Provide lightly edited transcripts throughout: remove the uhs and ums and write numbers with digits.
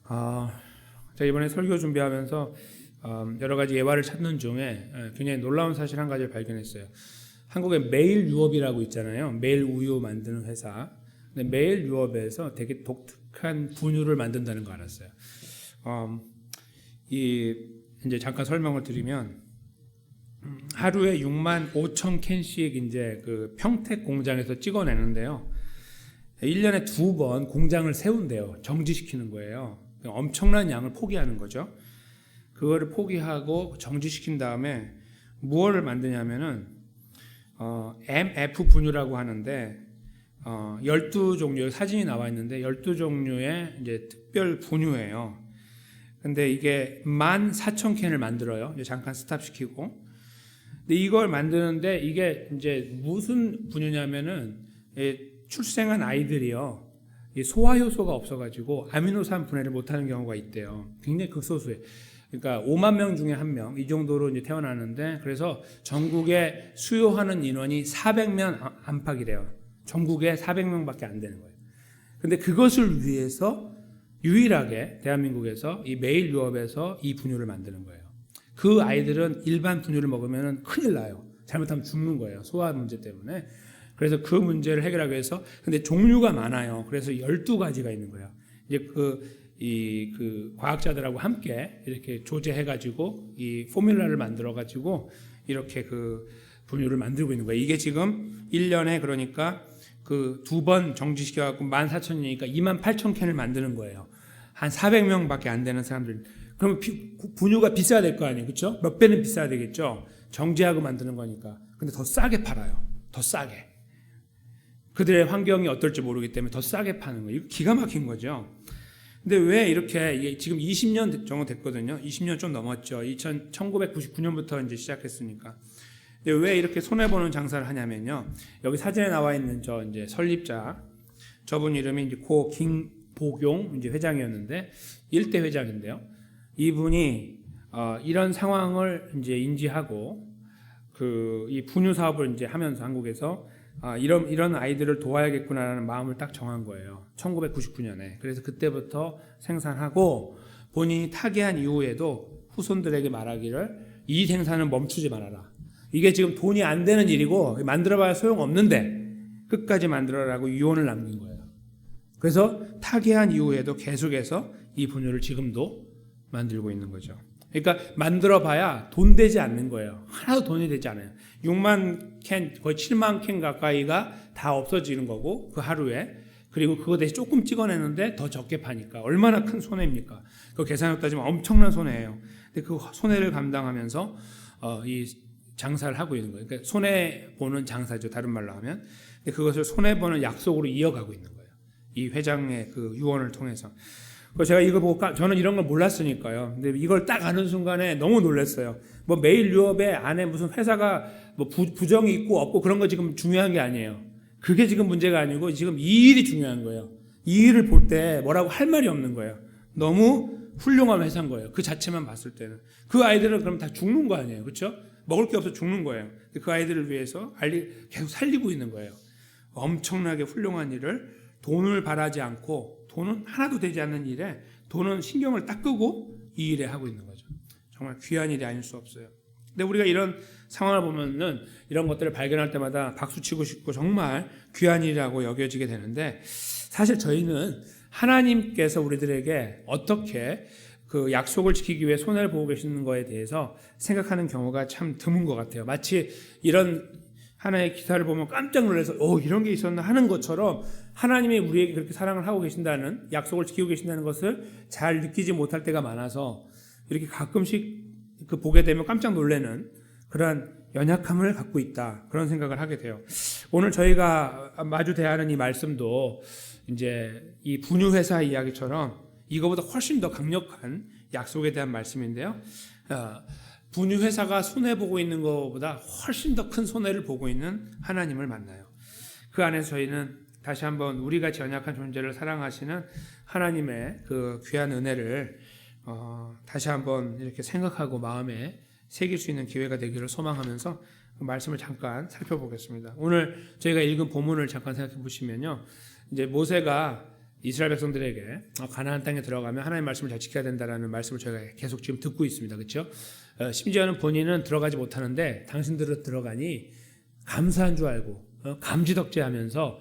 제가 이번에 설교 준비하면서 여러 가지 예화를 찾는 중에 굉장히 놀라운 사실 한 가지를 발견했어요. 한국에 메일 유업이라고 있잖아요. 메일 우유 만드는 회사. 근데 메일 유업에서 되게 독특한 분유를 만든다는 거 알았어요. 이제 잠깐 설명을 드리면 하루에 6만 5천 캔씩 이제 그 평택 공장에서 찍어내는데요. 1년에 2번 공장을 세운대요. 정지시키는 거예요. 엄청난 양을 포기하는 거죠. 그거를 포기하고 정지시킨 다음에 무엇을 만드냐면은 MF 분유라고 하는데 12종류 사진이 나와 있는데 12종류의 이제 특별 분유예요. 근데 이게 14,000캔을 만들어요. 이제 잠깐 스탑시키고. 근데 이걸 만드는데 이게 이제 무슨 분유냐면은 출생한 아이들이요. 소화 효소가 없어가지고 아미노산 분해를 못하는 경우가 있대요. 굉장히 극소수예요. 그러니까 5만 명 중에 1명 이 정도로 이제 태어나는데 그래서 전국에 수요하는 인원이 400명 안팎이래요. 전국에 400명밖에 안 되는 거예요. 근데 그것을 위해서 유일하게 대한민국에서 이 메일 유업에서 이 분유를 만드는 거예요. 그 아이들은 일반 분유를 먹으면 큰일 나요. 잘못하면 죽는 거예요. 소화 문제 때문에. 그래서 그 문제를 해결하기 위해서 근데 종류가 많아요. 그래서 12가지가 있는 거예요. 이제 그 과학자들하고 함께 이렇게 조제해가지고 이 포뮬라를 만들어가지고 이렇게 그 분유를 만들고 있는 거예요. 이게 지금 1년에 그러니까 그 2번 정지시켜갖고 14,000이니까 28,000캔을 만드는 거예요. 한 400명밖에 안 되는 사람들. 그러면 분유가 비싸야 될 거 아니에요. 그렇죠? 몇 배는 비싸야 되겠죠. 정제하고 만드는 거니까. 근데 더 싸게 팔아요. 더 싸게. 그들의 환경이 어떨지 모르기 때문에 더 싸게 파는 거예요. 이거 기가 막힌 거죠. 근데 왜 이렇게 지금 20년 정도 됐거든요. 20년 좀 넘었죠. 1999년부터 이제 시작했으니까. 근데 왜 이렇게 손해 보는 장사를 하냐면요. 여기 사진에 나와 있는 저 이제 설립자, 저분 이름이 이제 고 김보경 이제 회장이었는데 1대 회장인데요. 이분이 이런 상황을 이제 인지하고 이 분유 사업을 이제 하면서 한국에서 이런 아이들을 도와야겠구나라는 마음을 딱 정한 거예요. 1999년에. 그래서 그때부터 생산하고 본인이 타계한 이후에도 후손들에게 말하기를 이 생산은 멈추지 말아라. 이게 지금 돈이 안 되는 일이고 만들어봐야 소용없는데 끝까지 만들어라고 유언을 남긴 거예요. 그래서 타계한 이후에도 계속해서 이 분유를 지금도 만들고 있는 거죠. 그러니까 만들어봐야 돈 되지 않는 거예요. 하나도 돈이 되지 않아요. 6만 캔, 거의 7만 캔 가까이가 다 없어지는 거고 그 하루에. 그리고 그거 대신 조금 찍어내는데 더 적게 파니까 얼마나 큰 손해입니까? 그 계산을 따지면 엄청난 손해예요. 근데 그 손해를 감당하면서 이 장사를 하고 있는 거예요. 그러니까 손해 보는 장사죠. 다른 말로 하면. 근데 그것을 손해 보는 약속으로 이어가고 있는 거예요. 이 회장의 그 유언을 통해서. 제가 이거 보고 저는 이런 걸 몰랐으니까요. 근데 이걸 딱 아는 순간에 너무 놀랐어요. 뭐 메일 유업에 안에 무슨 회사가 뭐 부정이 있고 없고 그런 거 지금 중요한 게 아니에요. 그게 지금 문제가 아니고 지금 이 일이 중요한 거예요. 이 일을 볼 때 뭐라고 할 말이 없는 거예요. 너무 훌륭한 회사인 거예요. 그 자체만 봤을 때는. 그 아이들은 그럼 다 죽는 거 아니에요. 그렇죠? 먹을 게 없어 죽는 거예요. 그 아이들을 위해서 계속 살리고 있는 거예요. 엄청나게 훌륭한 일을 돈을 바라지 않고 돈은 하나도 되지 않는 일에 돈은 신경을 딱 끄고 이 일에 하고 있는 거죠. 정말 귀한 일이 아닐 수 없어요. 근데 우리가 이런 상황을 보면은 이런 것들을 발견할 때마다 박수치고 싶고 정말 귀한 일이라고 여겨지게 되는데 사실 저희는 하나님께서 우리들에게 어떻게 그 약속을 지키기 위해 손해를 보고 계시는 거에 대해서 생각하는 경우가 참 드문 것 같아요. 마치 이런 하나의 기사를 보면 깜짝 놀라서 이런 게 있었나 하는 것처럼 하나님이 우리에게 그렇게 사랑을 하고 계신다는 약속을 지키고 계신다는 것을 잘 느끼지 못할 때가 많아서 이렇게 가끔씩 그 보게 되면 깜짝 놀라는 그러한 연약함을 갖고 있다 그런 생각을 하게 돼요. 오늘 저희가 마주 대하는 이 말씀도 이제 이 분유 회사 이야기처럼 이거보다 훨씬 더 강력한 약속에 대한 말씀인데요. 분유 회사가 손해 보고 있는 것보다 훨씬 더 큰 손해를 보고 있는 하나님을 만나요. 그 안에서 저희는 다시 한번 우리같이 연약한 존재를 사랑하시는 하나님의 그 귀한 은혜를 다시 한번 이렇게 생각하고 마음에 새길 수 있는 기회가 되기를 소망하면서 그 말씀을 잠깐 살펴보겠습니다. 오늘 저희가 읽은 본문을 잠깐 생각해 보시면요, 이제 모세가 이스라엘 백성들에게 가나안 땅에 들어가면 하나님의 말씀을 잘 지켜야 된다라는 말씀을 저희가 계속 지금 듣고 있습니다. 그렇죠? 심지어는 본인은 들어가지 못하는데 당신들은 들어가니 감사한 줄 알고 감지덕지하면서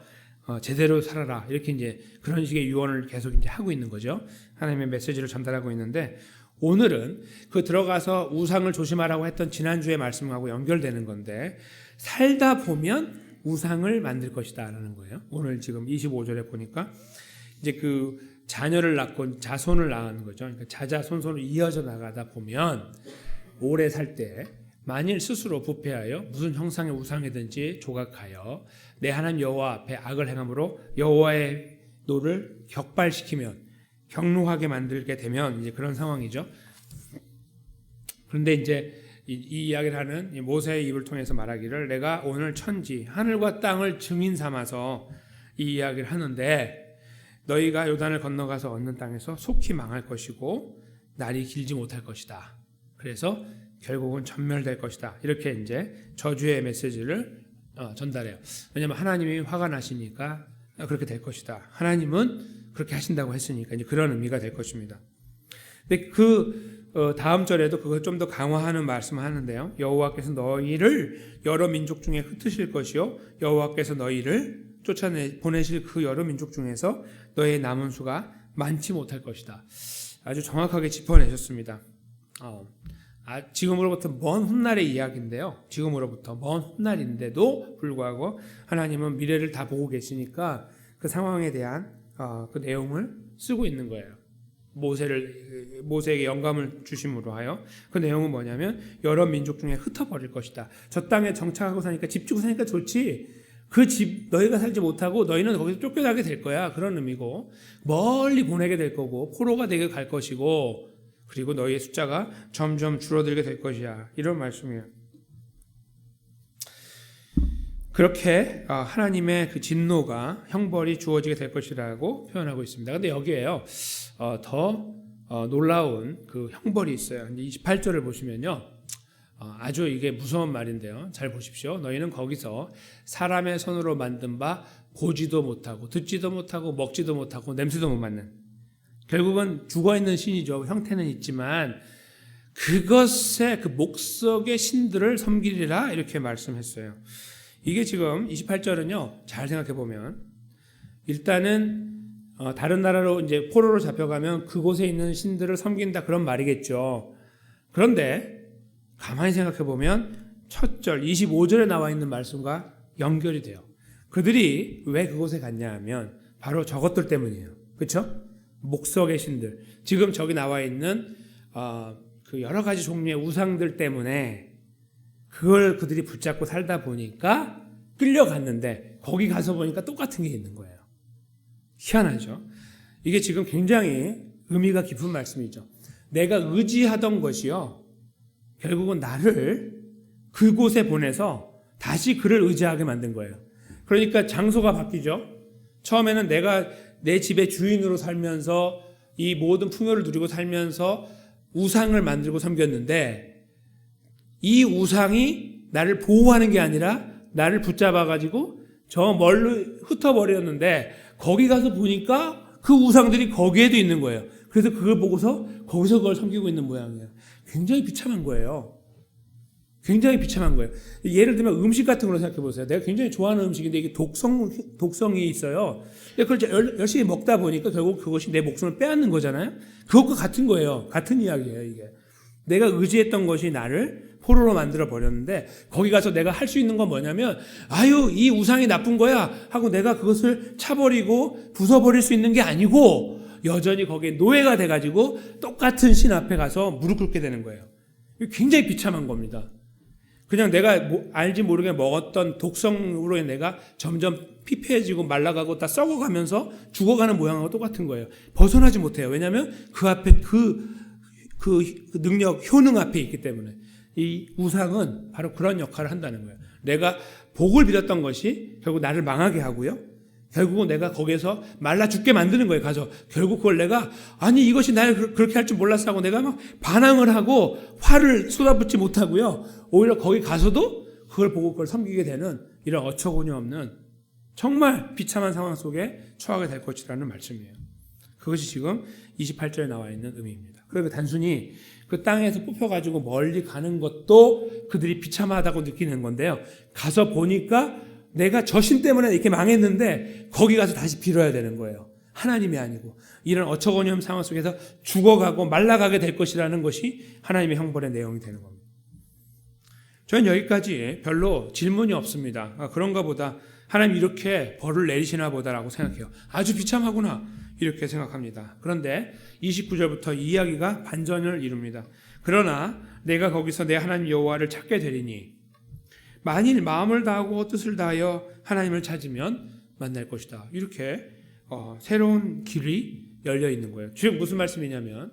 제대로 살아라 이렇게 이제 그런 식의 유언을 계속 이제 하고 있는 거죠. 하나님의 메시지를 전달하고 있는데 오늘은 그 들어가서 우상을 조심하라고 했던 지난주의 말씀하고 연결되는 건데 살다 보면 우상을 만들 것이다라는 거예요. 오늘 지금 25절에 보니까 이제 그 자녀를 낳고 자손을 낳는 거죠. 그러니까 자자손손으로 이어져 나가다 보면 오래 살 때 만일 스스로 부패하여 무슨 형상의 우상이든지 조각하여 내 하나님 여호와 앞에 악을 행함으로 여호와의 노를 격발시키면 경노하게 만들게 되면 이제 그런 상황이죠. 그런데 이제 이 이야기를 하는 모세의 입을 통해서 말하기를 내가 오늘 천지 하늘과 땅을 증인 삼아서 이 이야기를 하는데 너희가 요단을 건너가서 얻는 땅에서 속히 망할 것이고 날이 길지 못할 것이다. 그래서 결국은 전멸될 것이다. 이렇게 이제 저주의 메시지를 전달해요. 왜냐하면 하나님이 화가 나시니까 그렇게 될 것이다. 하나님은 그렇게 하신다고 했으니까 이제 그런 의미가 될 것입니다. 근데 다음 절에도 그걸 좀 더 강화하는 말씀을 하는데요. 여호와께서 너희를 여러 민족 중에 흩으실 것이요 여호와께서 너희를 보내실 그 여러 민족 중에서 너의 남은 수가 많지 못할 것이다. 아주 정확하게 짚어내셨습니다. 지금으로부터 먼 훗날의 이야기인데요. 지금으로부터 먼 훗날인데도 불구하고 하나님은 미래를 다 보고 계시니까 그 상황에 대한 그 내용을 쓰고 있는 거예요. 모세에게 영감을 주심으로 하여 그 내용은 뭐냐면 여러 민족 중에 흩어버릴 것이다. 저 땅에 정착하고 사니까 집 주고 사니까 좋지. 그 집 너희가 살지 못하고 너희는 거기서 쫓겨나게 될 거야. 그런 의미고 멀리 보내게 될 거고 포로가 되게 갈 것이고 그리고 너희의 숫자가 점점 줄어들게 될 것이야. 이런 말씀이에요. 그렇게 하나님의 그 진노가 형벌이 주어지게 될 것이라고 표현하고 있습니다. 근데 여기에요. 더 놀라운 그 형벌이 있어요. 28절을 보시면요. 아주 이게 무서운 말인데요. 잘 보십시오. 너희는 거기서 사람의 손으로 만든 바 보지도 못하고 듣지도 못하고 먹지도 못하고 냄새도 못 맡는 결국은 죽어있는 신이죠. 형태는 있지만 그것의 그 목석의 신들을 섬기리라 이렇게 말씀했어요. 이게 지금 28절은요. 잘 생각해 보면 일단은 다른 나라로 이제 포로로 잡혀가면 그곳에 있는 신들을 섬긴다 그런 말이겠죠. 그런데 가만히 생각해 보면 첫 절 25절에 나와 있는 말씀과 연결이 돼요. 그들이 왜 그곳에 갔냐 하면 바로 저것들 때문이에요. 그렇죠? 목석의 신들. 지금 저기 나와 있는 그 여러 가지 종류의 우상들 때문에 그걸 그들이 붙잡고 살다 보니까 끌려갔는데 거기 가서 보니까 똑같은 게 있는 거예요. 희한하죠? 이게 지금 굉장히 의미가 깊은 말씀이죠. 내가 의지하던 것이요. 결국은 나를 그곳에 보내서 다시 그를 의지하게 만든 거예요. 그러니까 장소가 바뀌죠. 처음에는 내가 내 집의 주인으로 살면서 이 모든 풍요를 누리고 살면서 우상을 만들고 섬겼는데 이 우상이 나를 보호하는 게 아니라 나를 붙잡아가지고 저 멀리 흩어버렸는데 거기 가서 보니까 그 우상들이 거기에도 있는 거예요. 그래서 그걸 보고서 거기서 그걸 섬기고 있는 모양이에요. 굉장히 비참한 거예요. 굉장히 비참한 거예요. 예를 들면 음식 같은 걸로 생각해 보세요. 내가 굉장히 좋아하는 음식인데 이게 독성이 있어요. 그걸 열심히 먹다 보니까 결국 그것이 내 목숨을 빼앗는 거잖아요. 그것과 같은 거예요. 같은 이야기예요, 이게. 내가 의지했던 것이 나를 포로로 만들어 버렸는데 거기 가서 내가 할 수 있는 건 뭐냐면 아유 이 우상이 나쁜 거야 하고 내가 그것을 차버리고 부숴버릴 수 있는 게 아니고 여전히 거기에 노예가 돼가지고 똑같은 신 앞에 가서 무릎 꿇게 되는 거예요. 굉장히 비참한 겁니다. 그냥 내가 알지 모르게 먹었던 독성으로 내가 점점 피폐해지고 말라가고 다 썩어가면서 죽어가는 모양하고 똑같은 거예요. 벗어나지 못해요. 왜냐하면 그 앞에 그 능력, 효능 앞에 있기 때문에 이 우상은 바로 그런 역할을 한다는 거예요. 내가 복을 빌었던 것이 결국 나를 망하게 하고요. 결국은 내가 거기에서 말라 죽게 만드는 거예요. 가서 결국 그걸 내가 아니 이것이 나를 그렇게 할 줄 몰랐어 하고 내가 막 반항을 하고 화를 쏟아붓지 못하고요. 오히려 거기 가서도 그걸 보고 그걸 섬기게 되는 이런 어처구니 없는 정말 비참한 상황 속에 처하게 될 것이라는 말씀이에요. 그것이 지금 28절에 나와 있는 의미입니다. 그러니까 단순히 그 땅에서 뽑혀가지고 멀리 가는 것도 그들이 비참하다고 느끼는 건데요. 가서 보니까 내가 저 신 때문에 이렇게 망했는데 거기 가서 다시 빌어야 되는 거예요. 하나님이 아니고 이런 어처구니없는 상황 속에서 죽어가고 말라가게 될 것이라는 것이 하나님의 형벌의 내용이 되는 겁니다. 저는 여기까지 별로 질문이 없습니다. 그런가 보다 하나님 이렇게 벌을 내리시나 보다라고 생각해요. 아주 비참하구나 이렇게 생각합니다. 그런데 29절부터 이 이야기가 반전을 이룹니다. 그러나 내가 거기서 내 하나님 여호와를 찾게 되리니 만일 마음을 다하고 뜻을 다하여 하나님을 찾으면 만날 것이다. 이렇게 새로운 길이 열려 있는 거예요. 즉 무슨 말씀이냐면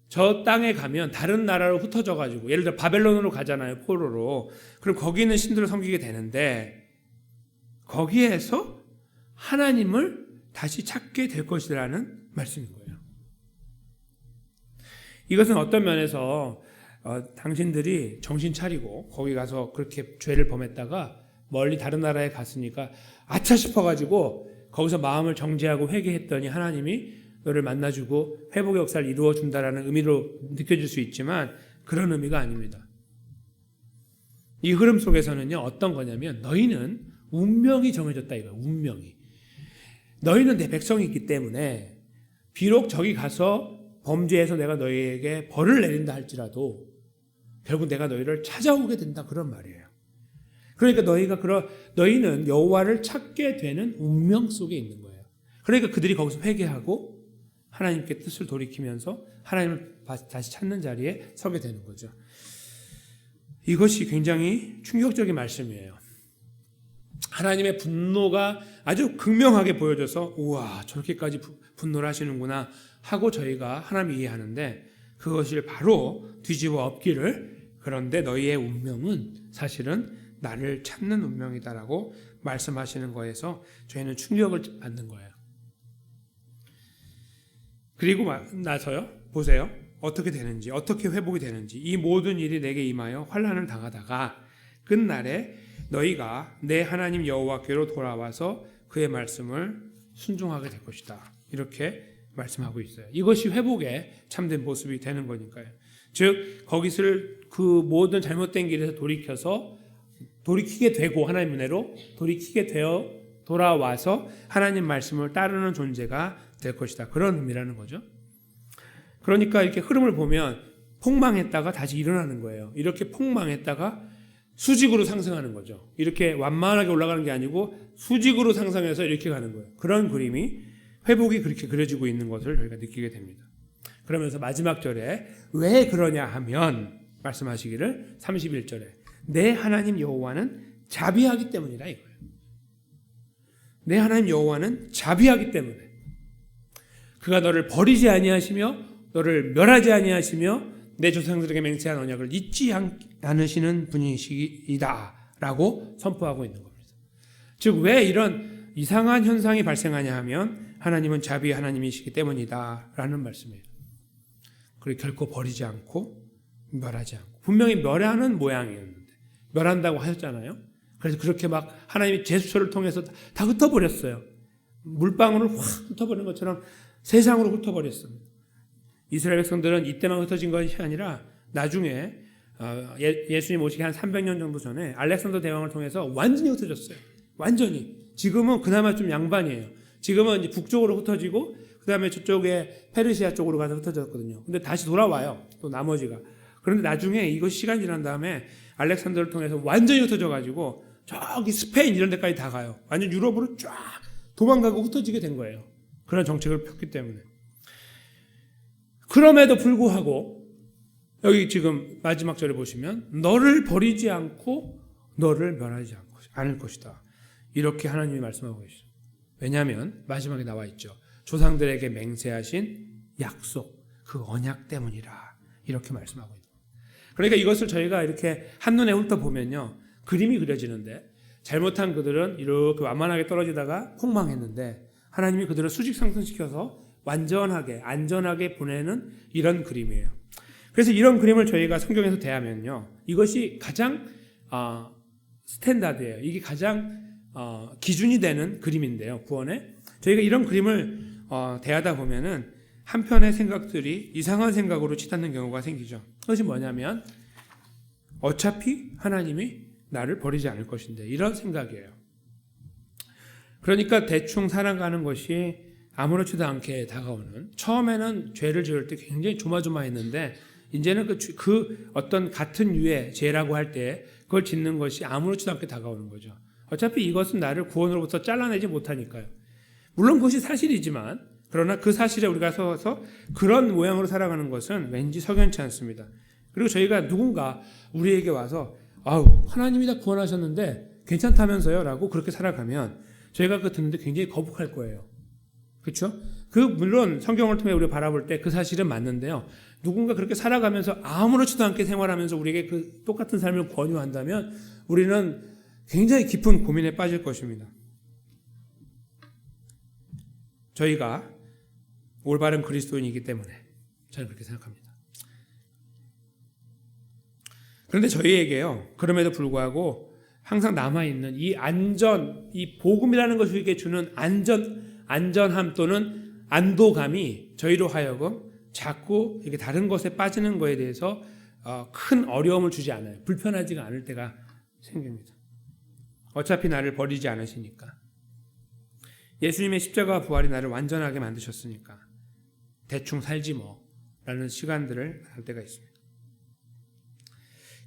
저 땅에 가면 다른 나라로 흩어져 가지고 예를 들어 바벨론으로 가잖아요. 포로로. 그럼 거기 있는 신들을 섬기게 되는데 거기에서 하나님을 다시 찾게 될 것이라는 말씀인 거예요. 이것은 어떤 면에서 당신들이 정신 차리고 거기 가서 그렇게 죄를 범했다가 멀리 다른 나라에 갔으니까 아차 싶어가지고 거기서 마음을 정죄하고 회개했더니 하나님이 너를 만나주고 회복의 역사를 이루어준다라는 의미로 느껴질 수 있지만 그런 의미가 아닙니다. 이 흐름 속에서는요, 어떤 거냐면 너희는 운명이 정해졌다 이거예요. 운명이. 너희는 내 백성이기 때문에 비록 저기 가서 범죄해서 내가 너희에게 벌을 내린다 할지라도 결국 내가 너희를 찾아오게 된다 그런 말이에요. 그러니까 너희는 여호와를 찾게 되는 운명 속에 있는 거예요. 그러니까 그들이 거기서 회개하고 하나님께 뜻을 돌이키면서 하나님을 다시 찾는 자리에 서게 되는 거죠. 이것이 굉장히 충격적인 말씀이에요. 하나님의 분노가 아주 극명하게 보여져서 우와 저렇게까지 분노를 하시는구나 하고 저희가 하나님 이해하는데 그것을 바로 뒤집어 엎기를 그런데 너희의 운명은 사실은 나를 찾는 운명이다라고 말씀하시는 거에서 저희는 충격을 받는 거예요. 그리고 나서요. 보세요. 어떻게 되는지 어떻게 회복이 되는지 이 모든 일이 내게 임하여 환난을 당하다가 끝날에 너희가 내 하나님 여호와께로 돌아와서 그의 말씀을 순종하게 될 것이다. 이렇게 말씀하고 있어요. 이것이 회복의 참된 모습이 되는 거니까요. 즉 거기를 그 모든 잘못된 길에서 돌이키게 되고 하나님 은혜로 돌이키게 되어 돌아와서 하나님 말씀을 따르는 존재가 될 것이다. 그런 의미라는 거죠. 그러니까 이렇게 흐름을 보면 폭망했다가 다시 일어나는 거예요. 이렇게 폭망했다가 수직으로 상승하는 거죠. 이렇게 완만하게 올라가는 게 아니고 수직으로 상승해서 이렇게 가는 거예요. 그런 그림이 회복이 그렇게 그려지고 있는 것을 저희가 느끼게 됩니다. 그러면서 마지막 절에 왜 그러냐 하면 말씀하시기를 31절에 내 하나님 여호와는 자비하기 때문이다 이거예요. 내 하나님 여호와는 자비하기 때문에 그가 너를 버리지 아니하시며 너를 멸하지 아니하시며 내 조상들에게 맹세한 언약을 잊지 않으시는 분이시다 라고 선포하고 있는 겁니다. 즉 왜 이런 이상한 현상이 발생하냐 하면 하나님은 자비의 하나님이시기 때문이다 라는 말씀이에요. 그리고 결코 버리지 않고 멸하지 않고 분명히 멸하는 모양이었는데 멸한다고 하셨잖아요. 그래서 그렇게 막 하나님이 제수처를 통해서 다 흩어버렸어요. 물방울을 확 흩어버린 것처럼 세상으로 흩어버렸습니다. 이스라엘 백성들은 이때만 흩어진 것이 아니라 나중에 예수님 오시기 한 300년 정도 전에 알렉산더 대왕을 통해서 완전히 흩어졌어요. 완전히. 지금은 그나마 좀 양반이에요. 지금은 이제 북쪽으로 흩어지고 그 다음에 저쪽에 페르시아 쪽으로 가서 흩어졌거든요. 근데 다시 돌아와요. 또 나머지가. 그런데 나중에 이것이 시간이 지난 다음에 알렉산더를 통해서 완전히 흩어져가지고 저기 스페인 이런 데까지 다 가요. 완전 유럽으로 쫙 도망가고 흩어지게 된 거예요. 그런 정책을 폈기 때문에. 그럼에도 불구하고 여기 지금 마지막 절에 보시면 너를 버리지 않고 너를 멸하지 않을 것이다. 이렇게 하나님이 말씀하고 계시죠. 왜냐하면 마지막에 나와 있죠. 조상들에게 맹세하신 약속, 그 언약 때문이라 이렇게 말씀하고 있는 거예요. 그러니까 이것을 저희가 이렇게 한눈에 훑어보면요. 그림이 그려지는데 잘못한 그들은 이렇게 완만하게 떨어지다가 폭망했는데 하나님이 그들을 수직 상승시켜서 완전하게 안전하게 보내는 이런 그림이에요. 그래서 이런 그림을 저희가 성경에서 대하면요. 이것이 가장 스탠다드예요. 이게 가장 기준이 되는 그림인데요. 구원에 저희가 이런 그림을 대하다 보면은 한편의 생각들이 이상한 생각으로 치닫는 경우가 생기죠. 그것이 뭐냐면 어차피 하나님이 나를 버리지 않을 것인데 이런 생각이에요. 그러니까 대충 살아가는 것이 아무렇지도 않게 다가오는, 처음에는 죄를 지을 때 굉장히 조마조마했는데 이제는 그 어떤 같은 유의 죄라고 할 때 그걸 짓는 것이 아무렇지도 않게 다가오는 거죠. 어차피 이것은 나를 구원으로부터 잘라내지 못하니까요. 물론 그것이 사실이지만, 그러나 그 사실에 우리가 서서 그런 모양으로 살아가는 것은 왠지 석연치 않습니다. 그리고 저희가 누군가 우리에게 와서 하나님이 다 구원하셨는데 괜찮다면서요? 라고 그렇게 살아가면 저희가 그거 듣는데 굉장히 거북할 거예요. 그렇죠? 물론 성경을 통해 우리가 바라볼 때 그 사실은 맞는데요. 누군가 그렇게 살아가면서 아무렇지도 않게 생활하면서 우리에게 그 똑같은 삶을 권유한다면 우리는 굉장히 깊은 고민에 빠질 것입니다. 저희가 올바른 그리스도인이기 때문에 저는 그렇게 생각합니다. 그런데 저희에게요, 그럼에도 불구하고 항상 남아있는 이 복음이라는 것이 우리에게 주는 안전함 또는 안도감이 저희로 하여금 자꾸 이렇게 다른 것에 빠지는 것에 대해서 큰 어려움을 주지 않아요. 불편하지가 않을 때가 생깁니다. 어차피 나를 버리지 않으시니까. 예수님의 십자가와 부활이 나를 완전하게 만드셨으니까 대충 살지 라는 시간들을 할 때가 있습니다.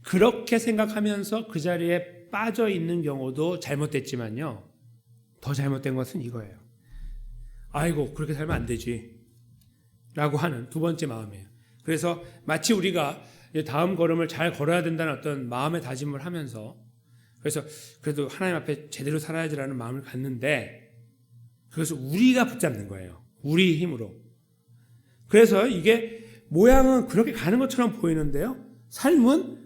그렇게 생각하면서 그 자리에 빠져 있는 경우도 잘못됐지만요, 더 잘못된 것은 이거예요. 아이고 그렇게 살면 안 되지 라고 하는 두 번째 마음이에요. 그래서 마치 우리가 다음 걸음을 잘 걸어야 된다는 어떤 마음의 다짐을 하면서, 그래서 그래도 하나님 앞에 제대로 살아야지라는 마음을 갖는데 그것을 우리가 붙잡는 거예요. 우리 힘으로. 그래서 이게 모양은 그렇게 가는 것처럼 보이는데요, 삶은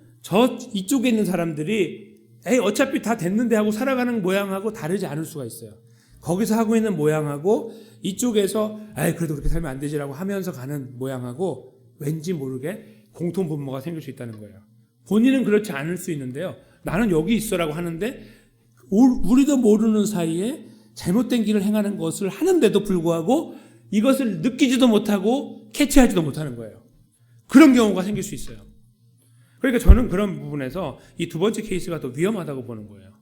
이쪽에 있는 사람들이 어차피 다 됐는데 하고 살아가는 모양하고 다르지 않을 수가 있어요. 거기서 하고 있는 모양하고 이쪽에서 그래도 그렇게 살면 안 되지라고 하면서 가는 모양하고 왠지 모르게 공통분모가 생길 수 있다는 거예요. 본인은 그렇지 않을 수 있는데요, 나는 여기 있어라고 하는데 우리도 모르는 사이에 잘못된 길을 행하는 것을 하는데도 불구하고 이것을 느끼지도 못하고 캐치하지도 못하는 거예요. 그런 경우가 생길 수 있어요. 그러니까 저는 그런 부분에서 이 두 번째 케이스가 더 위험하다고 보는 거예요.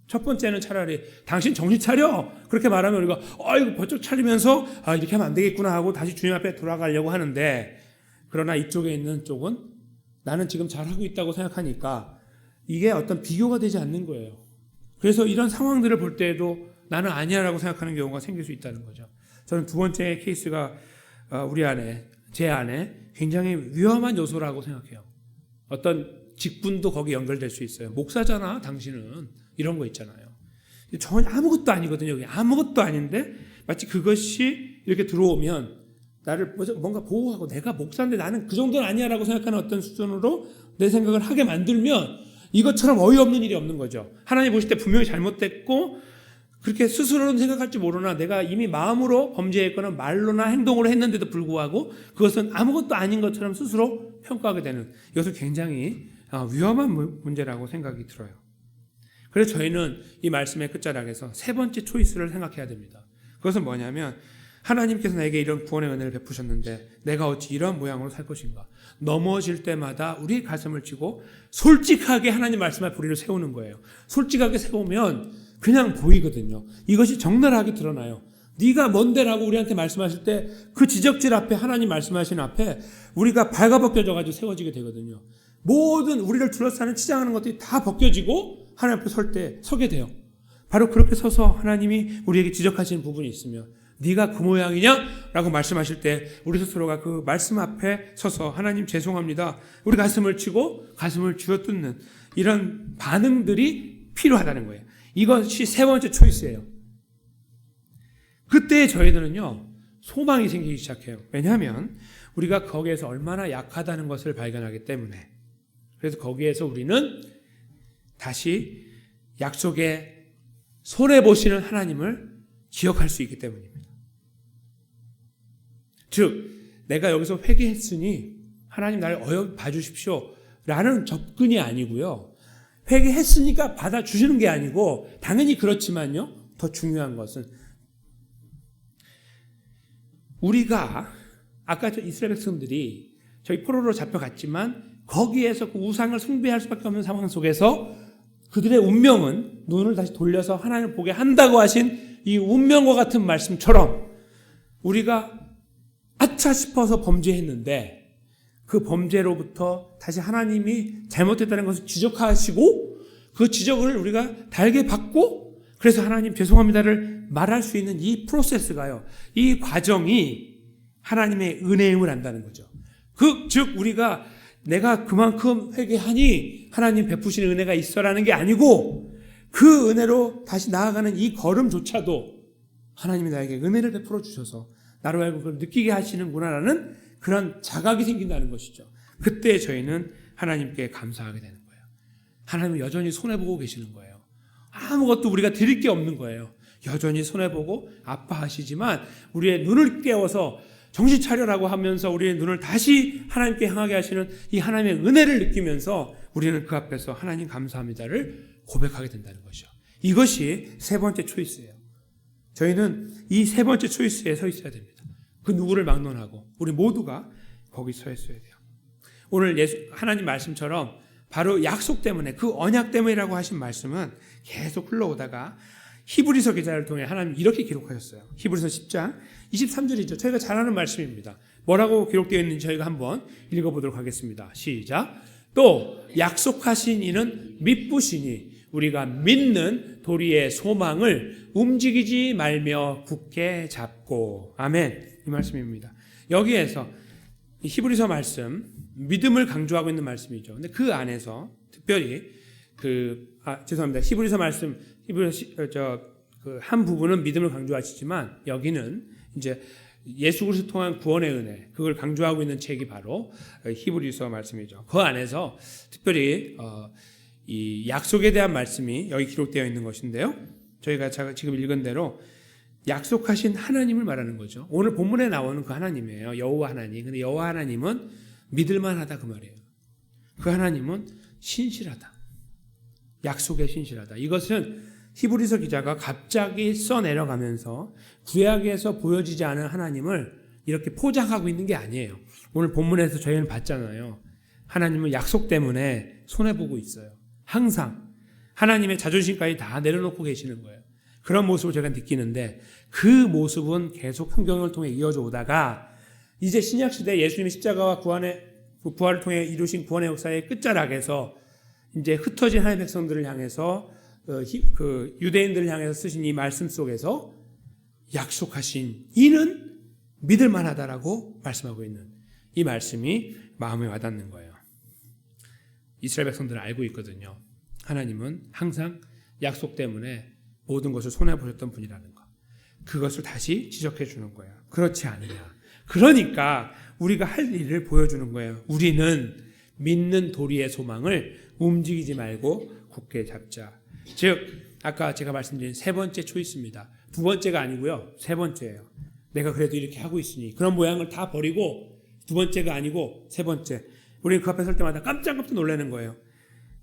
첫 번째는 차라리 당신 정신 차려 그렇게 말하면 우리가 이거 번쩍 차리면서 이렇게 하면 안 되겠구나 하고 다시 주님 앞에 돌아가려고 하는데, 그러나 이쪽에 있는 쪽은 나는 지금 잘하고 있다고 생각하니까 이게 어떤 비교가 되지 않는 거예요. 그래서 이런 상황들을 볼 때에도 나는 아니야라고 생각하는 경우가 생길 수 있다는 거죠. 저는 두 번째 케이스가 제 안에 굉장히 위험한 요소라고 생각해요. 어떤 직분도 거기 연결될 수 있어요. 목사잖아 당신은, 이런 거 있잖아요. 전혀 아무것도 아니거든요. 아무것도 아닌데 마치 그것이 이렇게 들어오면 나를 뭔가 보호하고, 내가 목사인데 나는 그 정도는 아니야라고 생각하는 어떤 수준으로 내 생각을 하게 만들면 이것처럼 어이없는 일이 없는 거죠. 하나님 보실 때 분명히 잘못됐고 그렇게 스스로는 생각할지 모르나 내가 이미 마음으로 범죄했거나 말로나 행동으로 했는데도 불구하고 그것은 아무것도 아닌 것처럼 스스로 평가하게 되는, 이것은 굉장히 위험한 문제라고 생각이 들어요. 그래서 저희는 이 말씀의 끝자락에서 세 번째 초이스를 생각해야 됩니다. 그것은 뭐냐면, 하나님께서 나에게 이런 구원의 은혜를 베푸셨는데 내가 어찌 이런 모양으로 살 것인가. 넘어질 때마다 우리의 가슴을 치고 솔직하게 하나님 말씀 앞에 우리를 세우는 거예요. 솔직하게 세우면 그냥 보이거든요. 이것이 적나라하게 드러나요. 네가 뭔데라고 우리한테 말씀하실 때 그 지적질 앞에, 하나님 말씀하신 앞에 우리가 발가벗겨져가지고 세워지게 되거든요. 모든 우리를 둘러싸는 치장하는 것들이 다 벗겨지고 하나님 앞에 서게 돼요. 바로 그렇게 서서 하나님이 우리에게 지적하시는 부분이 있으면 네가 그 모양이냐? 라고 말씀하실 때 우리 스스로가 그 말씀 앞에 서서 하나님 죄송합니다. 우리 가슴을 치고 가슴을 쥐어뜯는 이런 반응들이 필요하다는 거예요. 이것이 세 번째 초이스예요. 그때 저희들은요, 소망이 생기기 시작해요. 왜냐하면 우리가 거기에서 얼마나 약하다는 것을 발견하기 때문에. 그래서 거기에서 우리는 다시 약속에 손해보시는 하나님을 기억할 수 있기 때문입니다. 즉, 내가 여기서 회개했으니 하나님 나를 봐주십시오 라는 접근이 아니고요, 회개했으니까 받아주시는 게 아니고 당연히 그렇지만요. 더 중요한 것은 우리가 아까 저 이스라엘 백성들이 저희 포로로 잡혀갔지만 거기에서 그 우상을 숭배할 수밖에 없는 상황 속에서 그들의 운명은 눈을 다시 돌려서 하나님을 보게 한다고 하신 이 운명과 같은 말씀처럼 우리가 아차 싶어서 범죄했는데 그 범죄로부터 다시 하나님이 잘못했다는 것을 지적하시고 그 지적을 우리가 달게 받고 그래서 하나님 죄송합니다를 말할 수 있는 이 프로세스가요. 이 과정이 하나님의 은혜임을 안다는 거죠. 즉 우리가 내가 그만큼 회개하니 하나님 베푸시는 은혜가 있어라는 게 아니고 그 은혜로 다시 나아가는 이 걸음조차도 하나님이 나에게 은혜를 베풀어 주셔서 나로 하여금 그걸 느끼게 하시는구나라는 그런 자각이 생긴다는 것이죠. 그때 저희는 하나님께 감사하게 되는 거예요. 하나님은 여전히 손해보고 계시는 거예요. 아무것도 우리가 드릴 게 없는 거예요. 여전히 손해보고 아파하시지만 우리의 눈을 깨워서 정신 차려라고 하면서 우리의 눈을 다시 하나님께 향하게 하시는 이 하나님의 은혜를 느끼면서 우리는 그 앞에서 하나님 감사합니다를 고백하게 된다는 것이죠. 이것이 세 번째 초이스예요. 저희는 이 세 번째 초이스에 서 있어야 됩니다. 그 누구를 막론하고 우리 모두가 거기 서 있어야 돼요. 오늘 하나님 말씀처럼 바로 약속 때문에 그 언약 때문이라고 하신 말씀은 계속 흘러오다가 히브리서 기자를 통해 하나님 이렇게 기록하셨어요. 히브리서 10장 23절이죠. 저희가 잘 아는 말씀입니다. 뭐라고 기록되어 있는지 저희가 한번 읽어보도록 하겠습니다. 시작. 또 약속하신 이는 믿으시니 우리가 믿는 도리의 소망을 움직이지 말며 굳게 잡고. 아멘. 이 말씀입니다. 여기에서 히브리서 말씀 믿음을 강조하고 있는 말씀이죠. 근데 그 안에서 특별히 죄송합니다. 히브리서 말씀 한 부분은 믿음을 강조하시지만 여기는 이제 예수 그리스도 통한 구원의 은혜 그걸 강조하고 있는 책이 바로 히브리서 말씀이죠. 그 안에서 특별히 이 약속에 대한 말씀이 여기 기록되어 있는 것인데요. 저희가 지금 읽은 대로 약속하신 하나님을 말하는 거죠. 오늘 본문에 나오는 그 하나님이에요. 여호와 하나님. 근데 여호와 하나님은 믿을만하다 그 말이에요. 그 하나님은 신실하다. 약속에 신실하다. 이것은 히브리서 기자가 갑자기 써내려가면서 구약에서 보여지지 않은 하나님을 이렇게 포장하고 있는 게 아니에요. 오늘 본문에서 저희는 봤잖아요. 하나님은 약속 때문에 손해보고 있어요. 항상 하나님의 자존심까지 다 내려놓고 계시는 거예요. 그런 모습을 제가 느끼는데 그 모습은 계속 성경을 통해 이어져 오다가 이제 신약시대 예수님의 십자가와 부활을 통해 이루신 구원의 역사의 끝자락에서 이제 흩어진 하나님의 백성들을 향해서 유대인들을 향해서 쓰신 이 말씀 속에서 약속하신 이는 믿을 만하다라고 말씀하고 있는 이 말씀이 마음에 와닿는 거예요. 이스라엘 백성들은 알고 있거든요. 하나님은 항상 약속 때문에 모든 것을 손해보셨던 분이라는 거. 그것을 다시 지적해 주는 거예요. 그렇지 않느냐. 그러니까 우리가 할 일을 보여주는 거예요. 우리는 믿는 도리의 소망을 움직이지 말고 굳게 잡자. 즉 아까 제가 말씀드린 세 번째 초이스입니다. 두 번째가 아니고요. 세 번째예요. 내가 그래도 이렇게 하고 있으니 그런 모양을 다 버리고 두 번째가 아니고 세 번째. 우리는 그 앞에 설 때마다 깜짝깜짝 놀라는 거예요.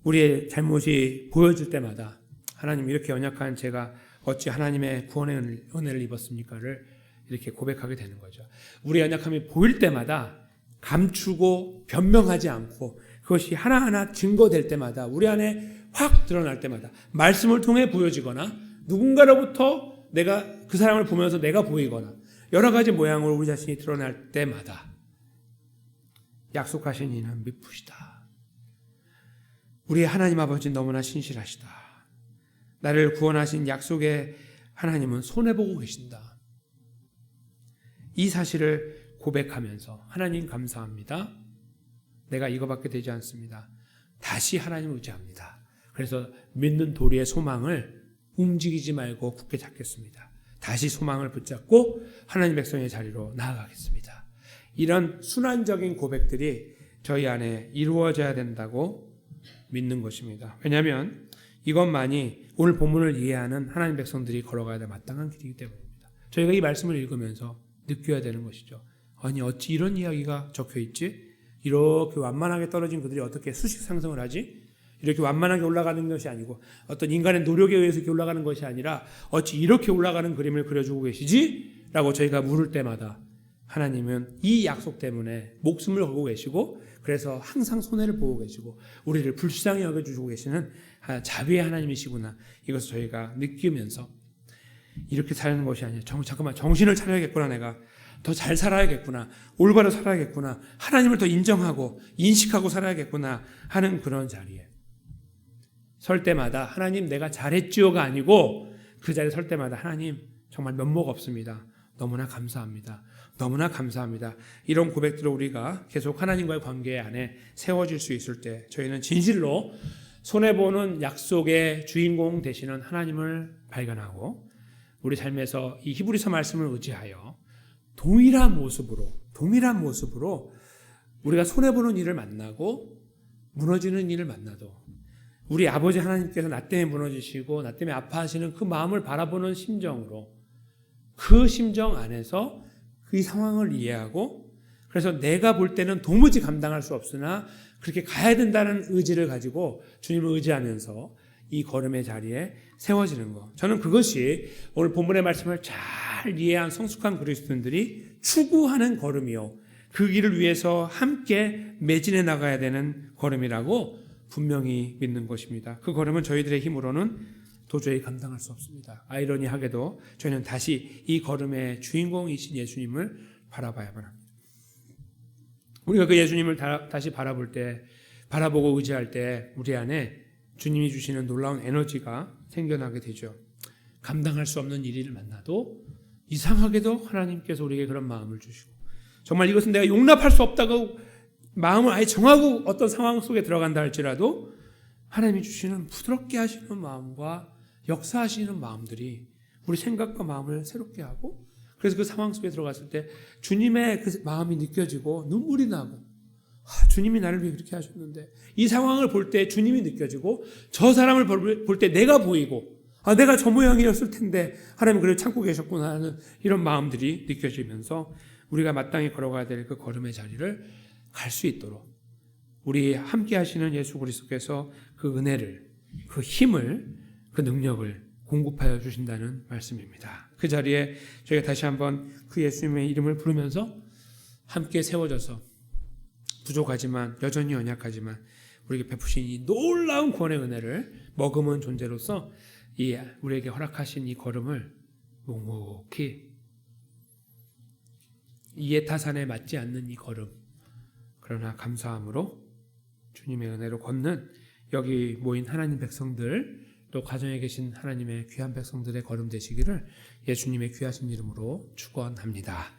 우리의 잘못이 보여질 때마다 하나님 이렇게 연약한 제가 어찌 하나님의 구원의 은혜를 입었습니까를 이렇게 고백하게 되는 거죠. 우리의 연약함이 보일 때마다 감추고 변명하지 않고 그것이 하나하나 증거될 때마다 우리 안에 확 드러날 때마다 말씀을 통해 보여지거나 누군가로부터 내가 그 사람을 보면서 내가 보이거나 여러 가지 모양으로 우리 자신이 드러날 때마다 약속하신 이는 미쁘시다. 우리 하나님 아버지는 너무나 신실하시다. 나를 구원하신 약속의 하나님은 손해보고 계신다. 이 사실을 고백하면서 하나님 감사합니다. 내가 이거밖에 되지 않습니다. 다시 하나님을 의지합니다. 그래서 믿는 도리의 소망을 움직이지 말고 굳게 잡겠습니다. 다시 소망을 붙잡고 하나님 백성의 자리로 나아가겠습니다. 이런 순환적인 고백들이 저희 안에 이루어져야 된다고 믿는 것입니다. 왜냐하면 이것만이 오늘 본문을 이해하는 하나님 백성들이 걸어가야 될 마땅한 길이기 때문입니다. 저희가 이 말씀을 읽으면서 느껴야 되는 것이죠. 아니 어찌 이런 이야기가 적혀있지? 이렇게 완만하게 떨어진 그들이 어떻게 수식 상승을 하지? 이렇게 완만하게 올라가는 것이 아니고 어떤 인간의 노력에 의해서 이렇게 올라가는 것이 아니라 어찌 이렇게 올라가는 그림을 그려주고 계시지? 라고 저희가 물을 때마다 하나님은 이 약속 때문에 목숨을 걸고 계시고 그래서 항상 손해를 보고 계시고 우리를 불쌍히 여겨주시고 계시는 자비의 하나님이시구나. 이것을 저희가 느끼면서 이렇게 사는 것이 아니라 잠깐만 정신을 차려야겠구나. 내가 더 잘 살아야겠구나. 올바로 살아야겠구나. 하나님을 더 인정하고 인식하고 살아야겠구나 하는 그런 자리에 설 때마다 하나님 내가 잘했지요가 아니고 그 자리에 설 때마다 하나님 정말 면목 없습니다. 너무나 감사합니다. 너무나 감사합니다. 이런 고백들을 우리가 계속 하나님과의 관계 안에 세워질 수 있을 때 저희는 진실로 손해보는 약속의 주인공 되시는 하나님을 발견하고 우리 삶에서 이 히브리서 말씀을 의지하여 동일한 모습으로 우리가 손해보는 일을 만나고 무너지는 일을 만나도 우리 아버지 하나님께서 나 때문에 무너지시고 나 때문에 아파하시는 그 마음을 바라보는 심정으로 그 심정 안에서 그 상황을 이해하고 그래서 내가 볼 때는 도무지 감당할 수 없으나 그렇게 가야 된다는 의지를 가지고 주님을 의지하면서 이 걸음의 자리에 세워지는 것. 저는 그것이 오늘 본문의 말씀을 잘 이해한 성숙한 그리스도인들이 추구하는 걸음이요. 그 길을 위해서 함께 매진해 나가야 되는 걸음이라고 분명히 믿는 것입니다. 그 걸음은 저희들의 힘으로는 도저히 감당할 수 없습니다. 아이러니하게도 저희는 다시 이 걸음의 주인공이신 예수님을 바라봐야만 합니다. 우리가 그 예수님을 다시 바라보고 의지할 때 우리 안에 주님이 주시는 놀라운 에너지가 생겨나게 되죠. 감당할 수 없는 일을 만나도 이상하게도 하나님께서 우리에게 그런 마음을 주시고 정말 이것은 내가 용납할 수 없다고 마음을 아예 정하고 어떤 상황 속에 들어간다 할지라도 하나님이 주시는 부드럽게 하시는 마음과 역사하시는 마음들이 우리 생각과 마음을 새롭게 하고 그래서 그 상황 속에 들어갔을 때 주님의 그 마음이 느껴지고 눈물이 나고 주님이 나를 위해 그렇게 하셨는데 이 상황을 볼 때 주님이 느껴지고 저 사람을 볼 때 내가 보이고 내가 저 모양이었을 텐데 하나님은 그걸 참고 계셨구나 하는 이런 마음들이 느껴지면서 우리가 마땅히 걸어가야 될 그 걸음의 자리를 갈 수 있도록 우리 함께 하시는 예수 그리스도께서 그 은혜를 그 힘을 그 능력을 공급하여 주신다는 말씀입니다. 그 자리에 저희가 다시 한번 그 예수님의 이름을 부르면서 함께 세워져서 부족하지만 여전히 연약하지만 우리에게 베푸신 이 놀라운 구원의 은혜를 머금은 존재로서 이 우리에게 허락하신 이 걸음을 묵묵히 이해타산에 맞지 않는 이 걸음 그러나 감사함으로 주님의 은혜로 걷는 여기 모인 하나님 백성들 또 가정에 계신 하나님의 귀한 백성들의 걸음 되시기를 예수님의 귀하신 이름으로 축원합니다.